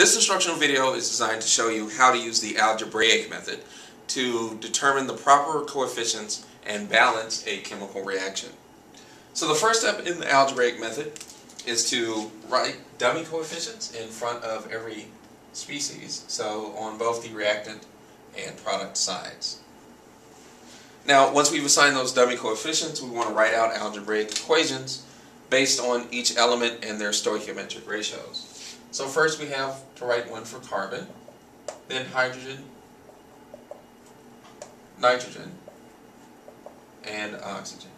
This instructional video is designed to show you how to use the algebraic method to determine the proper coefficients and balance a chemical reaction. So the first step in the algebraic method is to write dummy coefficients in front of every species, so on both the reactant and product sides. Now, once we've assigned those dummy coefficients, we want to write out algebraic equations based on each element and their stoichiometric ratios. So first we have to write one for carbon, then hydrogen, nitrogen, and oxygen.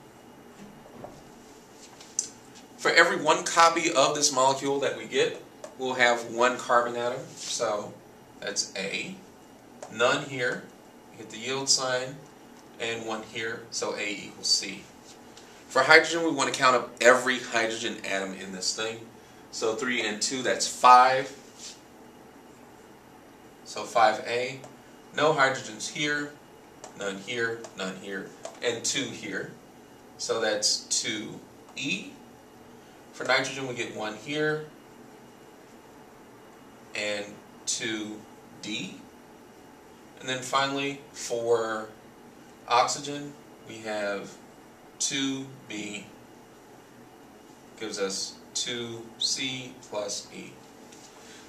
For every one copy of this molecule that we get, we'll have one carbon atom, so that's A. None here, hit the yield sign, and one here, so A equals C. For hydrogen, we want to count up every hydrogen atom in this thing. So 3 and 2, that's 5. So 5A. No hydrogens here, none here, and 2 here. So that's 2E. For nitrogen, we get 1 here, and 2D. And then finally, for oxygen, we have 2B, gives us 2C plus E.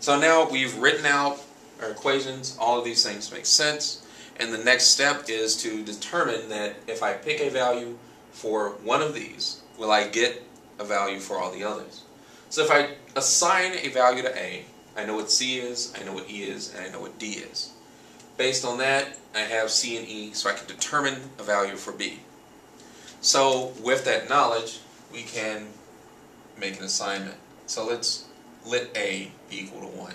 So now we've written out our equations, all of these things make sense, and the next step is to determine that if I pick a value for one of these, will I get a value for all the others? So if I assign a value to A, I know what C is, I know what E is, and I know what D is. Based on that, I have C and E, so I can determine a value for B. So with that knowledge, we can make an assignment. So let's let A be equal to 1.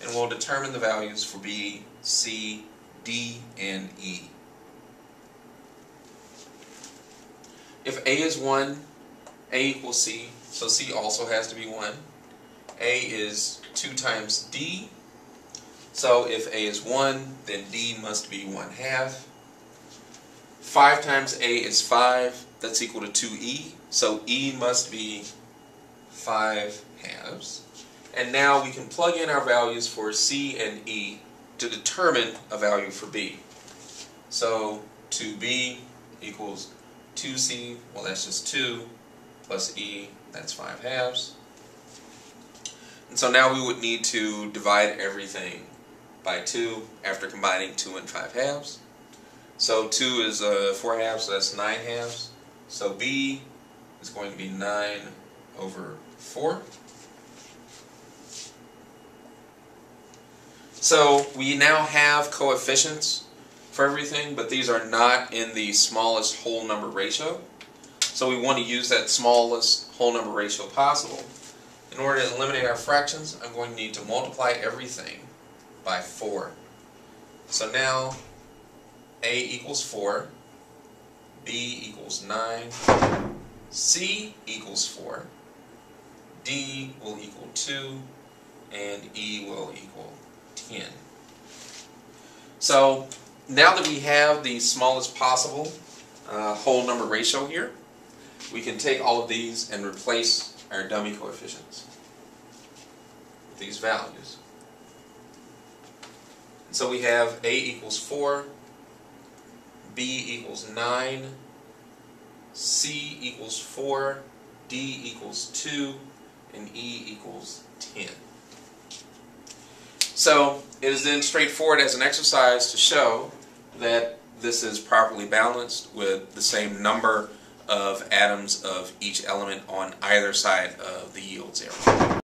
And we'll determine the values for B, C, D, and E. If A is 1, A equals C, so C also has to be 1. A is 2 times D, so if A is 1, then D must be 1/2. 5 times A is 5, that's equal to 2E, so E must be 5/2. And now we can plug in our values for C and E to determine a value for B. So 2B equals 2C, well that's just 2, plus E, that's 5/2. And so now we would need to divide everything by 2 after combining 2 and 5/2. So 2 is 4/2, so that's 9/2. So B is going to be 9/4. So we now have coefficients for everything, but these are not in the smallest whole number ratio. So we want to use that smallest whole number ratio possible. In order to eliminate our fractions, I'm going to need to multiply everything by 4. So now A equals 4, B equals 9, C equals 4, D will equal 2, and E will equal 10. So now that we have the smallest possible whole number ratio here, we can take all of these and replace our dummy coefficients with these values. And so we have A equals 4, B equals 9, C equals 4, D equals 2, and E equals 10. So it is then straightforward as an exercise to show that this is properly balanced with the same number of atoms of each element on either side of the yield zero.